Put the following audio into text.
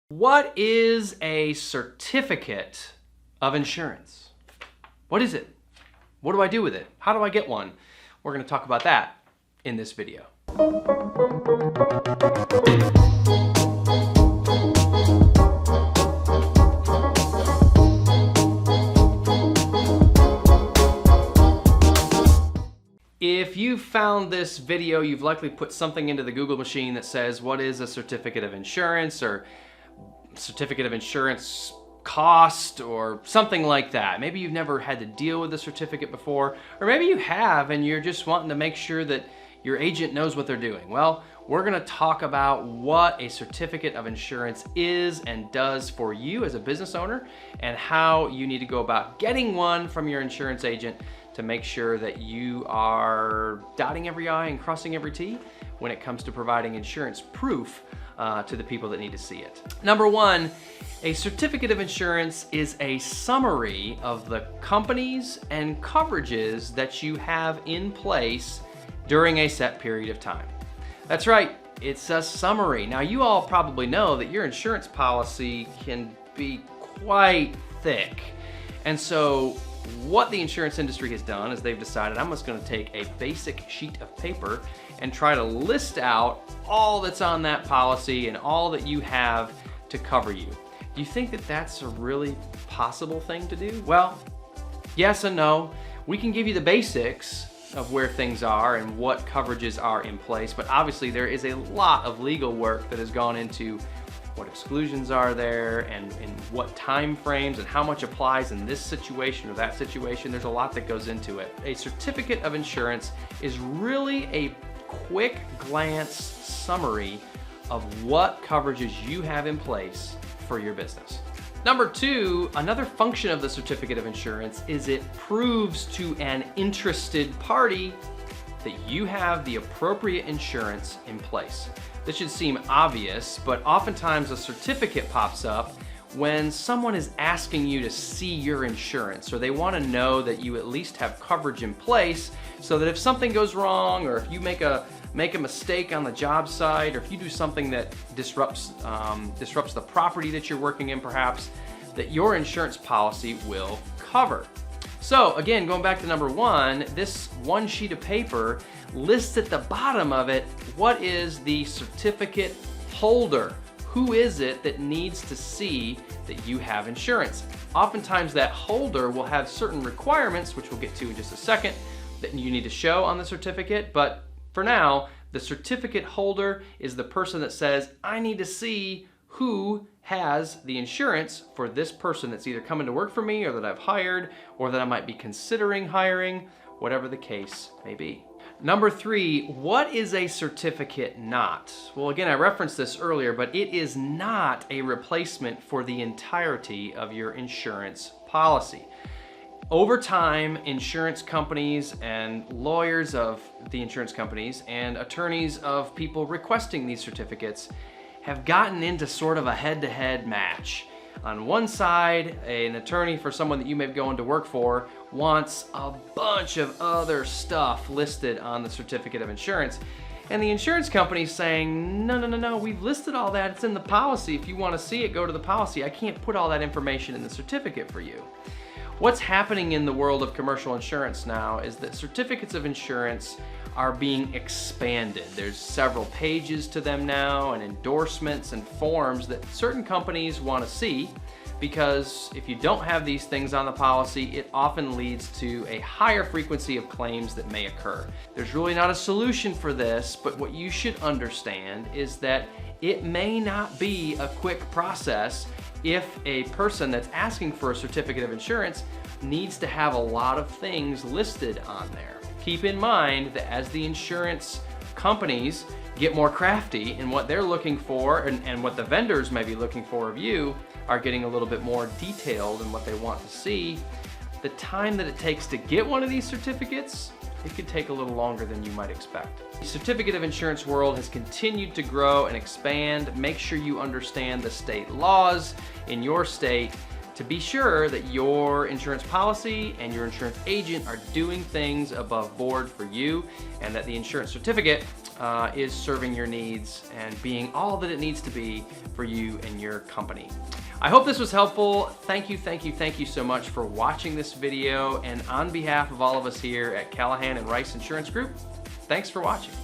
What is a certificate of insurance? What is it? What do I do with it? How do I get one? We're going to talk about that in this video. If you found this video, you've likely put something into the Google machine that says, what is a certificate of insurance, or certificate of insurance cost, or something like that. Maybe you've never had to deal with a certificate before, or maybe you have and you're just wanting to make sure that your agent knows what they're doing. Well, we're going to talk about what a certificate of insurance is and does for you as a business owner, and how you need to go about getting one from your insurance agent to make sure that you are dotting every I and crossing every T when it comes to providing insurance proof to the people that need to see it. Number one, a certificate of insurance is a summary of the companies and coverages that you have in place during a set period of time. That's right, it's a summary. Now, you all probably know that your insurance policy can be quite thick. And so what the insurance industry has done is they've decided, I'm just going to take a basic sheet of paper and try to list out all that's on that policy and all that you have to cover you. Do you think that that's a really possible thing to do? Well, yes and no. We can give you the basics of where things are and what coverages are in place, but obviously there is a lot of legal work that has gone into what exclusions are there and in what time frames and how much applies in this situation or that situation. There's a lot that goes into it. A certificate of insurance is really a quick glance summary of what coverages you have in place for your business. Number two, another function of the certificate of insurance is it proves to an interested party that you have the appropriate insurance in place. This should seem obvious, but oftentimes a certificate pops up when someone is asking you to see your insurance, or they want to know that you at least have coverage in place so that if something goes wrong, or if you make a mistake on the job site, or if you do something that disrupts the property that you're working in perhaps, that your insurance policy will cover. So again, going back to number one, this one sheet of paper lists at the bottom of it, what is the certificate holder? Who is it that needs to see that you have insurance? Oftentimes that holder will have certain requirements, which we'll get to in just a second, that you need to show on the certificate. But for now, the certificate holder is the person that says, I need to see who has the insurance for this person that's either coming to work for me, or that I've hired, or that I might be considering hiring, whatever the case may be. Number three, what is a certificate not? Well, again, I referenced this earlier, but it is not a replacement for the entirety of your insurance policy. Over time, insurance companies and lawyers of the insurance companies and attorneys of people requesting these certificates have gotten into sort of a head-to-head match. On one side, an attorney for someone that you may be going to work for wants a bunch of other stuff listed on the certificate of insurance. And the insurance company's saying, no, we've listed all that, it's in the policy. If you want to see it, go to the policy. I can't put all that information in the certificate for you. What's happening in the world of commercial insurance now is that certificates of insurance are being expanded. There's several pages to them now, and endorsements and forms that certain companies want to see, because if you don't have these things on the policy, it often leads to a higher frequency of claims that may occur. There's really not a solution for this, but what you should understand is that it may not be a quick process if a person that's asking for a certificate of insurance needs to have a lot of things listed on there. Keep in mind that as the insurance companies get more crafty in what they're looking for, and what the vendors may be looking for of you are getting a little bit more detailed in what they want to see, the time that it takes to get one of these certificates, it could take a little longer than you might expect. The certificate of insurance world has continued to grow and expand. Make sure you understand the state laws in your state to be sure that your insurance policy and your insurance agent are doing things above board for you, and that the insurance certificate is serving your needs and being all that it needs to be for you and your company. I hope this was helpful. Thank you so much for watching this video. And on behalf of all of us here at Callahan and Rice Insurance Group, thanks for watching.